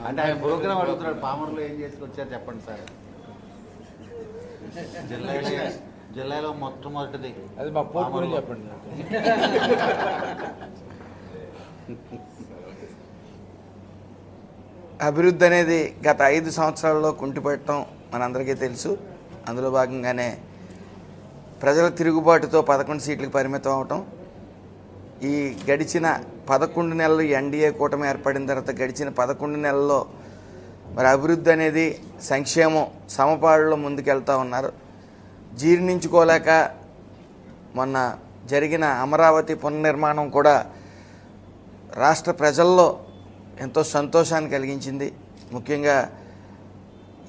అంటే ఆయన ప్రోగ్రామ్ అడుగుతున్నాడు, పామర్లో ఏం చేసుకొచ్చారు చెప్పండి సార్. జిల్లాలో మొట్టమొదటిది అది మా పోటీ చెప్పండి. అభివృద్ధి అనేది గత 5 సంవత్సరాల్లో కుంటిపడటం మనందరికీ తెలుసు. అందులో భాగంగానే ప్రజల తిరుగుబాటుతో 11 సీట్లకు పరిమితం అవటం, ఈ గడిచిన 11 నెలలు ఎన్డీఏ కూటమి ఏర్పడిన తర్వాత గడిచిన 11 నెలల్లో మరి అభివృద్ధి అనేది సంక్షేమం సమపాడులో ముందుకెళ్తూ ఉన్నారు. జీర్ణించుకోలేక మొన్న జరిగిన అమరావతి పునర్నిర్మాణం కూడా రాష్ట్ర ప్రజల్లో ఎంతో సంతోషాన్ని కలిగించింది. ముఖ్యంగా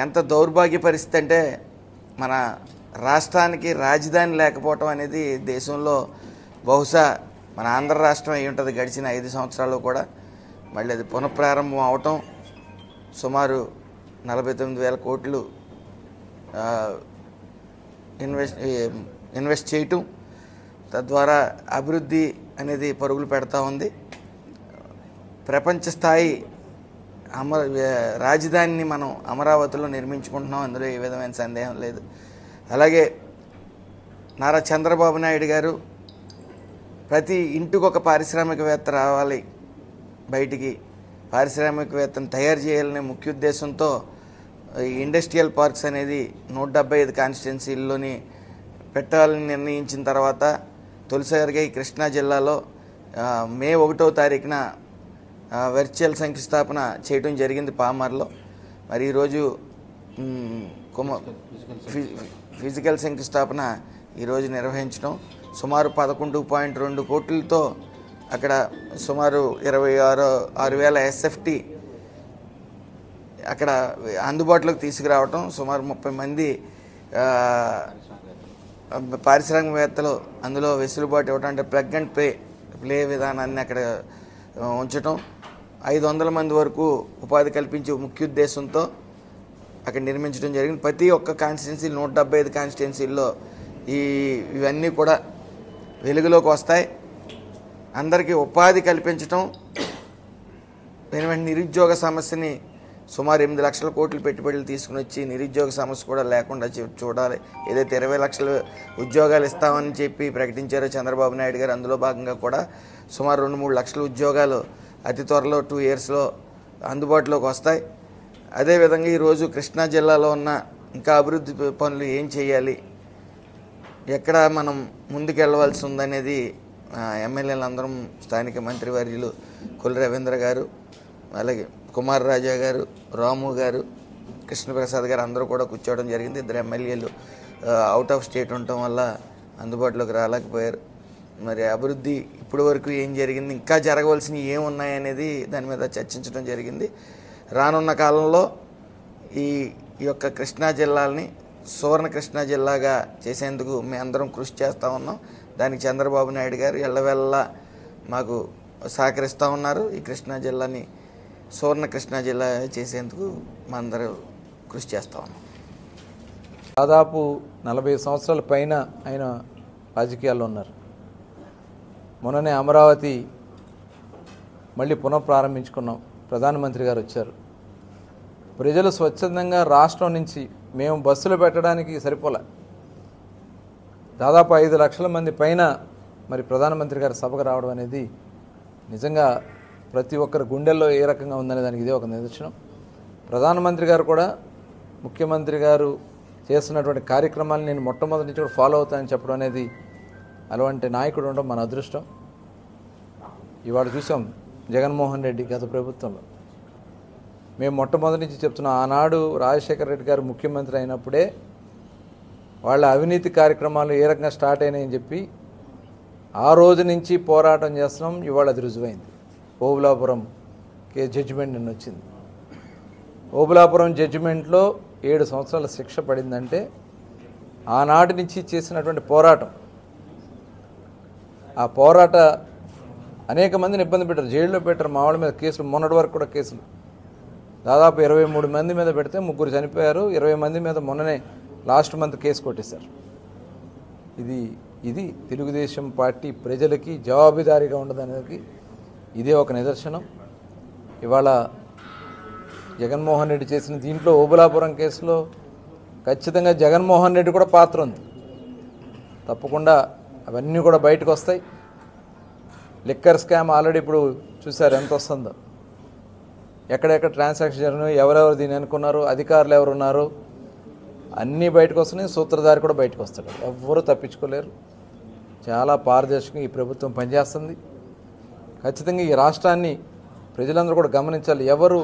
ఎంత దౌర్భాగ్య పరిస్థితి అంటే మన రాష్ట్రానికి రాజధాని లేకపోవటం అనేది దేశంలో బహుశా మన ఆంధ్ర రాష్ట్రం అయి ఉంటుంది. గడిచిన 5 సంవత్సరాల్లో కూడా మళ్ళీ అది పునఃప్రారంభం అవటం, సుమారు 49,000 కోట్లు ఇన్వెస్ట్ చేయటం, తద్వారా అభివృద్ధి అనేది పరుగులు పెడతా ఉంది. ప్రపంచ స్థాయి రాజధానిని మనం అమరావతిలో నిర్మించుకుంటున్నాం, అందులో ఏ విధమైన సందేహం లేదు. అలాగే నారా చంద్రబాబు నాయుడు గారు ప్రతి ఇంటికి ఒక పారిశ్రామికవేత్త రావాలి, బయటికి పారిశ్రామికవేత్తను తయారు చేయాలనే ముఖ్య ఉద్దేశంతో ఇండస్ట్రియల్ పార్క్స్ అనేది 175 కాన్స్టిట్యున్సీల్లోని పెట్టాలని నిర్ణయించిన తర్వాత తొలిసారిగా ఈ కృష్ణా జిల్లాలో మే 1వ తారీఖున వర్చువల్ శంకుస్థాపన చేయడం జరిగింది పామర్లో. మరి ఈరోజు ఫిజికల్ శంకుస్థాపన ఈరోజు నిర్వహించడం, సుమారు 11.2 కోట్లతో అక్కడ సుమారు 26,000 ఎస్ఎఫ్టీ అక్కడ అందుబాటులోకి తీసుకురావటం, సుమారు 30 మంది పారిశ్రామికవేత్తలు అందులో వెసులుబాటు ఇవ్వటం, అంటే ప్లగ్ అండ్ ప్లే విధానాన్ని అక్కడ ఉంచటం, 500 మంది వరకు ఉపాధి కల్పించే ముఖ్య ఉద్దేశంతో అక్కడ నిర్మించడం జరిగింది. ప్రతి ఒక్క కాన్స్టిట్యున్సీ 175 కాన్స్టిట్యున్సీల్లో ఇవన్నీ కూడా వెలుగులోకి వస్తాయి. అందరికీ ఉపాధి కల్పించటం, నిరుద్యోగ సమస్యని సుమారు 8 లక్షల కోట్లు పెట్టుబడులు తీసుకుని వచ్చి నిరుద్యోగ సమస్య కూడా లేకుండా చూడాలి. ఏదైతే 20 లక్షల ఉద్యోగాలు ఇస్తామని చెప్పి ప్రకటించారో చంద్రబాబు నాయుడు గారు, అందులో భాగంగా కూడా సుమారు 2-3 లక్షల ఉద్యోగాలు అతి త్వరలో 2 ఇయర్స్లో అందుబాటులోకి వస్తాయి. అదేవిధంగా ఈరోజు కృష్ణా జిల్లాలో ఉన్న ఇంకా అభివృద్ధి పనులు ఏం చేయాలి, ఎక్కడ మనం ముందుకెళ్ళవలసి ఉందనేది ఎమ్మెల్యేలు అందరం, స్థానిక మంత్రివర్యులు కొల్లు రవీంద్ర గారు, అలాగే కుమార్ రాజా గారు, రాము గారు, కృష్ణప్రసాద్ గారు అందరూ కూడా కూర్చోవడం జరిగింది. 2 ఎమ్మెల్యేలు అవుట్ ఆఫ్ స్టేట్ ఉండటం వల్ల అందుబాటులోకి రాలేకపోయారు. మరి అభివృద్ధి ఇప్పటి వరకు ఏం జరిగింది, ఇంకా జరగవలసినవి ఏమున్నాయనేది దాని మీద చర్చించడం జరిగింది. రానున్న కాలంలో ఈ యొక్క కృష్ణా జిల్లాని సువర్ణ కృష్ణా జిల్లాగా చేసేందుకు మేము అందరం కృషి చేస్తూ ఉన్నాం. దానికి చంద్రబాబు నాయుడు గారు ఎల్లవెల్లా మాకు సహకరిస్తూ ఉన్నారు. ఈ కృష్ణా జిల్లాని సువర్ణ కృష్ణా జిల్లా చేసేందుకు మా అందరూ కృషి చేస్తూ ఉన్నాం. దాదాపు 40 సంవత్సరాల పైన ఆయన రాజకీయాల్లో ఉన్నారు. మొన్ననే అమరావతి మళ్ళీ పునఃప్రారంభించుకున్నాం. ప్రధానమంత్రి గారు వచ్చారు. ప్రజలు స్వచ్ఛందంగా రాష్ట్రం నుంచి మేము బస్సులు పెట్టడానికి సరిపోలే, దాదాపు 5 లక్షల మంది పైన మరి ప్రధానమంత్రి గారి సభకు రావడం అనేది నిజంగా ప్రతి ఒక్కరి గుండెల్లో ఏ రకంగా ఉందనే దానికి ఇదే ఒక నిదర్శనం. ప్రధానమంత్రి గారు కూడా ముఖ్యమంత్రి గారు చేస్తున్నటువంటి కార్యక్రమాలను నేను మొట్టమొదటి నుంచి కూడా ఫాలో అవుతానని చెప్పడం అనేది అలాంటి నాయకుడు ఉండడం మన అదృష్టం. ఇవాళ చూసాం జగన్మోహన్ రెడ్డి గత ప్రభుత్వంలో. మేము మొట్టమొదటి నుంచి చెప్తున్నాం, ఆనాడు రాజశేఖర రెడ్డి గారు ముఖ్యమంత్రి అయినప్పుడే వాళ్ళ అవినీతి కార్యక్రమాలు ఏ రకంగా స్టార్ట్ అయినాయని చెప్పి ఆ రోజు నుంచి పోరాటం చేస్తున్నాం. ఇవాళ అది రుజువైంది. ఓబులాపురం జడ్జిమెంట్ నిన్న వచ్చింది. ఓబులాపురం జడ్జిమెంట్లో 7 సంవత్సరాల శిక్ష పడిందంటే ఆనాటి నుంచి చేసినటువంటి పోరాటం, ఆ పోరాట అనేక మందిని ఇబ్బంది పెట్టారు, జైల్లో పెట్టారు. మా వాళ్ళ మీద కేసులు, మొన్నటి వరకు కూడా కేసులు దాదాపు 23 మంది మీద పెడితే 3 చనిపోయారు. 20 మంది మీద మొన్ననే లాస్ట్ మంత్ కేసు కొట్టేశారు. ఇది తెలుగుదేశం పార్టీ ప్రజలకి జవాబుదారీగా ఉండదనేది ఇదే ఒక నిదర్శనం. ఇవాళ జగన్మోహన్ రెడ్డి చేసిన దీంట్లో ఓబులాపురం కేసులో ఖచ్చితంగా జగన్మోహన్ రెడ్డి కూడా పాత్ర ఉంది. తప్పకుండా అవన్నీ కూడా బయటకు వస్తాయి. లిక్కర్ స్కామ్ ఆల్రెడీ ఇప్పుడు చూశారు ఎంత వస్తుందో, ఎక్కడెక్కడ ట్రాన్సాక్షన్ జరిగినాయి, ఎవరెవరు దీన్ని అనుకున్నారు, అధికారులు ఎవరున్నారు, అన్నీ బయటకు వస్తున్నాయి. సూత్రధారి కూడా బయటకు వస్తాడు. ఎవ్వరూ తప్పించుకోలేరు. చాలా పారదర్శకంగా ఈ ప్రభుత్వం పనిచేస్తుంది. ఖచ్చితంగా ఈ రాష్ట్రాన్ని ప్రజలందరూ కూడా గమనించాలి. ఎవరు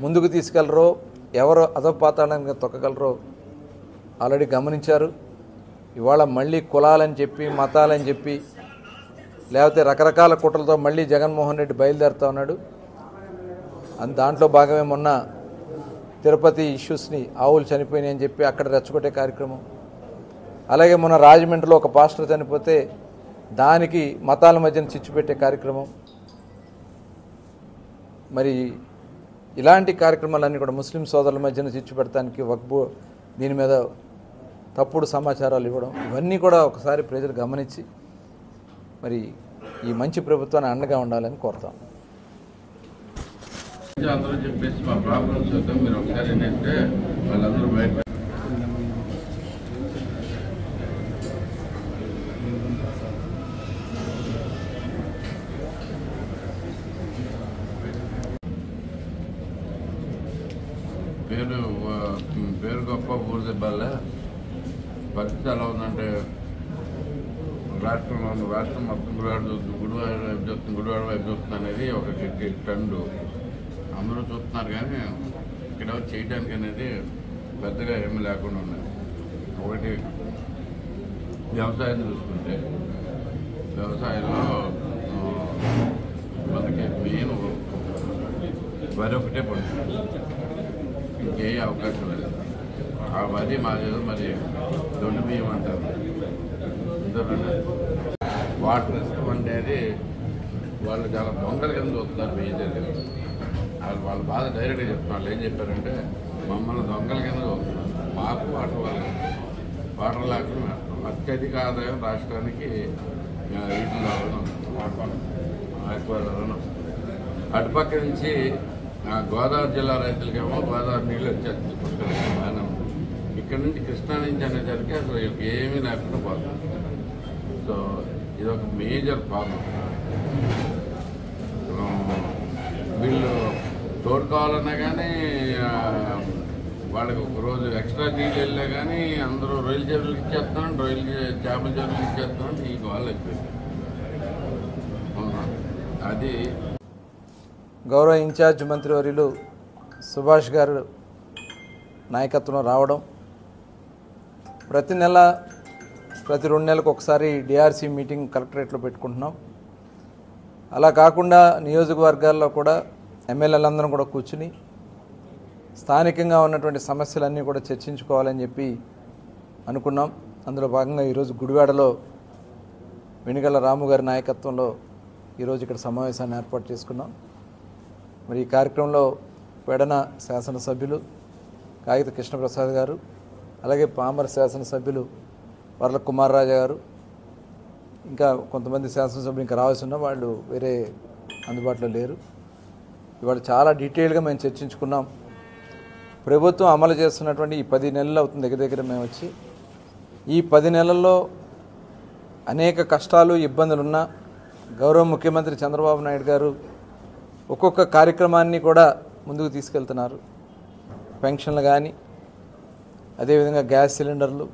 ముందుకు తీసుకెళ్లరో, ఎవరు అధపాతాళంగా తొక్కగలరో ఆల్రెడీ గమనించారు. ఇవాళ మళ్ళీ కులాలని చెప్పి, మతాలని చెప్పి, లేకపోతే రకరకాల కుట్రలతో మళ్ళీ జగన్మోహన్ రెడ్డి బయలుదేరుతా ఉన్నాడు. దాంట్లో భాగమే మొన్న తిరుపతి ఇష్యూస్ని, ఆవులు చనిపోయినాయి అని చెప్పి అక్కడ రెచ్చగొట్టే కార్యక్రమం. అలాగే మొన్న రాజమండ్రిలో ఒక పాస్టర్ చనిపోతే దానికి మతాల మధ్యన చిచ్చు పెట్టే కార్యక్రమం. మరి ఇలాంటి కార్యక్రమాలన్నీ కూడా ముస్లిం సోదరుల మధ్యన చిచ్చు పెడతానికి వక్బు దీని మీద తప్పుడు సమాచారాలు ఇవ్వడం, ఇవన్నీ కూడా ఒకసారి ప్రజలు గమనించి మరి ఈ మంచి ప్రభుత్వాన్ని అండగా ఉండాలని కోరుతాం. అందరూ చెప్పేసి మా ప్రాబ్లమ్స్ చూద్దాం, మీరు ఒకసారి ఏంటంటే వాళ్ళందరూ బయట పేరు గొప్ప ఊరు దెబ్బాలే పరిస్థితి ఎలా ఉందంటే రాష్ట్రం మొత్తం గుడివాడ వైపు చూస్తుంది అనేది ఒక ట్రెండ్ అందరూ చూస్తున్నారు. కానీ ఇక్కడ చేయడానికి అనేది పెద్దగా ఏమీ లేకుండా ఉన్నది. ఒకటి వ్యవసాయం చూసుకుంటే వ్యవసాయంలో మనకి మెయిన్ వరి ఒకటే పడుతుంది, ఇంకే అవకాశం లేదు. ఆ వరి మాదేదో మరి దొడ్డు బియ్యం అంటారు. వాటర్ ఇష్టం అనేది వాళ్ళు చాలా దొంగల కింద చూస్తున్నారు. మేజర్గా వాళ్ళ బాధ డైరెక్ట్గా చెప్తున్నారు. వాళ్ళు ఏం చెప్పారంటే మమ్మల్ని దొంగల కింద చూస్తున్నారు, మాకు వాటర్ లేకుండా అత్యధిక ఆదాయం రాష్ట్రానికి వీటిలో అటుపక్క నుంచి గోదావరి జిల్లా రైతులకేమో గోదావరి నీళ్ళు వచ్చేస్తుంది. ఇక్కడ నుంచి కృష్ణా నుంచి అనేసరికి అసలు ఏమీ లేకుండా పోతుంది. సో ఇది ఒక మేజర్ ప్రాబ్లం. వీళ్ళు తోడుకోవాలన్నా కానీ వాళ్ళకి ఒక రోజు ఎక్స్ట్రా నీళ్ళు వెళ్ళా కానీ అందరూ రొయ్యల చేపలు ఇచ్చేస్తున్నాను, చేపల చేపలు ఇచ్చేస్తున్నాను. ఈ గోళ్ళు అయిపోయింది. అది గౌరవ ఇన్ఛార్జ్ మంత్రివర్యులు సుభాష్ గారు నాయకత్వంలో రావడం, ప్రతి 2 నెలలకు ఒకసారి డిఆర్సీ మీటింగ్ కలెక్టరేట్లో పెట్టుకుంటున్నాం. అలా కాకుండా నియోజకవర్గాల్లో కూడా ఎమ్మెల్యేలందరం కూడా కూర్చుని స్థానికంగా ఉన్నటువంటి సమస్యలన్నీ కూడా చర్చించుకోవాలని చెప్పి అనుకున్నాం. అందులో భాగంగా ఈరోజు గుడివాడలో వెనుగల రాము గారి నాయకత్వంలో ఈరోజు ఇక్కడ సమావేశాన్ని ఏర్పాటు చేసుకున్నాం. మరి ఈ కార్యక్రమంలో పెడన శాసనసభ్యులు కాగిత కృష్ణప్రసాద్ గారు, అలాగే పామర శాసనసభ్యులు వర్ల కుమార్ రాజా గారు, ఇంకా కొంతమంది శాసనసభ్యులు ఇంకా రావాల్సి ఉన్న వాళ్ళు వేరే అందుబాటులో లేరు. ఇవాళ చాలా డీటెయిల్గా మేము చర్చించుకున్నాం. ప్రభుత్వం అమలు చేస్తున్నటువంటి ఈ 10 నెలలు అవుతుంది దగ్గర మేము వచ్చి, ఈ 10 నెలల్లో అనేక కష్టాలు ఇబ్బందులున్నా గౌరవ ముఖ్యమంత్రి చంద్రబాబు నాయుడు గారు ఒక్కొక్క కార్యక్రమాన్ని కూడా ముందుకు తీసుకెళ్తున్నారు. పెన్షన్లు కానీ, అదేవిధంగా గ్యాస్ సిలిండర్లు,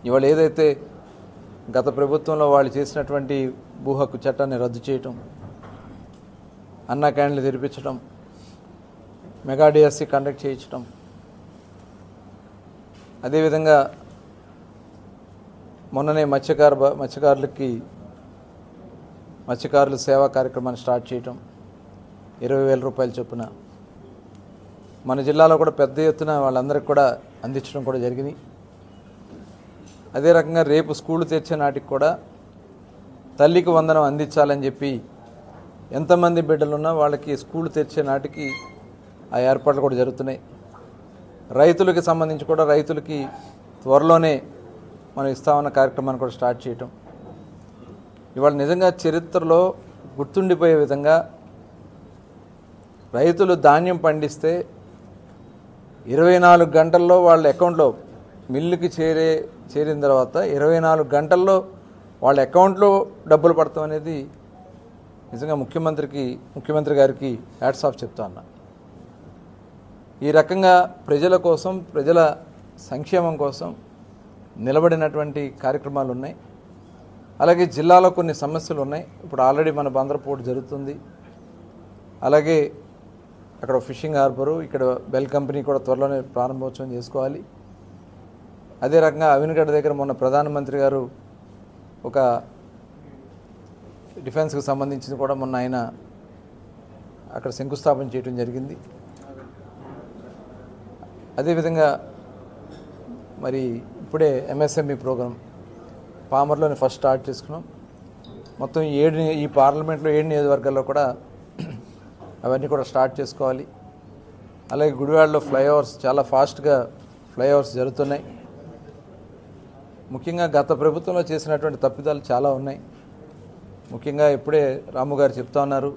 ఇవాళ ఏదైతే గత ప్రభుత్వంలో వాళ్ళు చేసినటువంటి భూ హక్కు చట్టాన్ని రద్దు చేయటం, అన్నా క్యాంటీన్లు తెరిపించడం, మెగా డిఎస్సి కండక్ట్ చేయించడం, అదేవిధంగా మొన్ననే మత్స్యకారుల సేవా కార్యక్రమాన్ని స్టార్ట్ చేయటం, 20,000 రూపాయల చొప్పున మన జిల్లాలో కూడా పెద్ద ఎత్తున వాళ్ళందరికీ కూడా అందించడం కూడా జరిగింది. అదే రకంగా రేపు స్కూళ్ళు తెరిచే నాటికి కూడా తల్లికి వందనం అందించాలని చెప్పి ఎంతమంది బిడ్డలున్నా వాళ్ళకి స్కూళ్ళు తెరిచే నాటికి ఆ ఏర్పాట్లు కూడా జరుగుతున్నాయి. రైతులకి సంబంధించి కూడా రైతులకి త్వరలోనే మనం ఇస్తామన్న కార్యక్రమాన్ని కూడా స్టార్ట్ చేయటం, ఇవాళ నిజంగా చరిత్రలో గుర్తుండిపోయే విధంగా రైతులు ధాన్యం పండిస్తే 24 గంటల్లో వాళ్ళ అకౌంట్లో మిల్లుకి చేరిన తర్వాత 24 గంటల్లో వాళ్ళ అకౌంట్లో డబ్బులు పడతాం అనేది నిజంగా ముఖ్యమంత్రి గారికి హ్యాట్స్ ఆఫ్ చెప్తా ఉన్నా. ఈ రకంగా ప్రజల కోసం, ప్రజల సంక్షేమం కోసం నిలబడినటువంటి కార్యక్రమాలు ఉన్నాయి. అలాగే జిల్లాలో కొన్ని సమస్యలు ఉన్నాయి. ఇప్పుడు ఆల్రెడీ మన బందరపోర్టు జరుగుతుంది. అలాగే అక్కడ ఫిషింగ్ హార్బరు, ఇక్కడ బెల్ కంపెనీ కూడా త్వరలోనే ప్రారంభోత్సవం చేసుకోవాలి. అదే రకంగా అవినగడ్డ దగ్గర మొన్న ప్రధానమంత్రి గారు ఒక డిఫెన్స్కి సంబంధించింది కూడా మొన్న ఆయన అక్కడ శంకుస్థాపన చేయడం జరిగింది. అదేవిధంగా మరి ఇప్పుడే ఎంఎస్ఎంఈ ప్రోగ్రాం పామర్లోనే ఫస్ట్ స్టార్ట్ చేసుకున్నాం. మొత్తం ఈ పార్లమెంట్లో 7 నియోజకవర్గాల్లో కూడా అవన్నీ కూడా స్టార్ట్ చేసుకోవాలి. అలాగే గుడివాడలో ఫ్లైఓవర్స్ చాలా ఫాస్ట్గా ఫ్లైఓవర్స్ జరుగుతున్నాయి. ముఖ్యంగా గత ప్రభుత్వంలో చేసినటువంటి తప్పిదాలు చాలా ఉన్నాయి. ముఖ్యంగా ఇప్పుడే రాము గారు చెప్తా ఉన్నారు,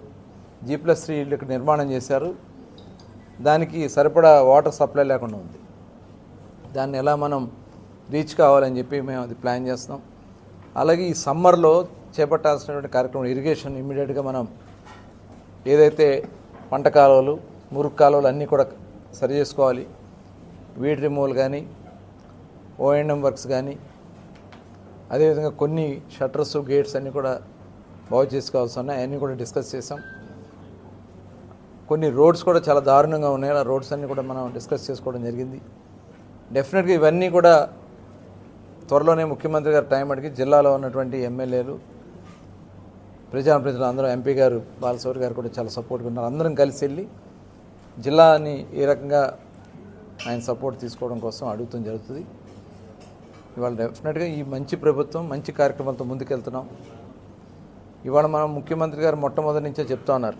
G+3 ఇళ్ళు ఇక్కడ నిర్మాణం చేశారు, దానికి సరిపడా వాటర్ సప్లై లేకుండా ఉంది. దాన్ని ఎలా మనం రీచ్ కావాలని చెప్పి మేము అది ప్లాన్ చేస్తున్నాం. అలాగే ఈ సమ్మర్లో చేపట్టాల్సినటువంటి కార్యక్రమం ఇరిగేషన్ ఇమ్మీడియట్గా మనం ఏదైతే పంట కాలువలు, మురుగు కాలువలు అన్నీ కూడా సరి చేసుకోవాలి. వీడ్ రిమూవల్ కానీ, O&M వర్క్స్ కానీ, అదేవిధంగా కొన్ని షట్టర్స్, గేట్స్ అన్నీ కూడా బాగు చేసుకోవాల్సి ఉన్నాయి. అవన్నీ కూడా డిస్కస్ చేసాం. కొన్ని రోడ్స్ కూడా చాలా దారుణంగా ఉన్నాయి. ఆ రోడ్స్ అన్నీ కూడా మనం డిస్కస్ చేసుకోవడం జరిగింది. డెఫినెట్గా ఇవన్నీ కూడా త్వరలోనే ముఖ్యమంత్రి గారు టైం అడిగి జిల్లాలో ఉన్నటువంటి ఎమ్మెల్యేలు, ప్రజాప్రతినిధులు అందరూ, ఎంపీ గారు బాలశౌరి గారు కూడా చాలా సపోర్ట్గా ఉన్నారు. అందరం కలిసి వెళ్ళి జిల్లాని ఏ రకంగా ఆయన సపోర్ట్ తీసుకోవడం కోసం అడుగుతాం జరుగుతుంది. ఇవాళ డెఫినెట్గా ఈ మంచి ప్రభుత్వం, మంచి కార్యక్రమాలతో ముందుకెళ్తున్నాం. ఇవాళ మనం ముఖ్యమంత్రి గారు మొట్టమొదటి నుంచే చెప్తా ఉన్నారు,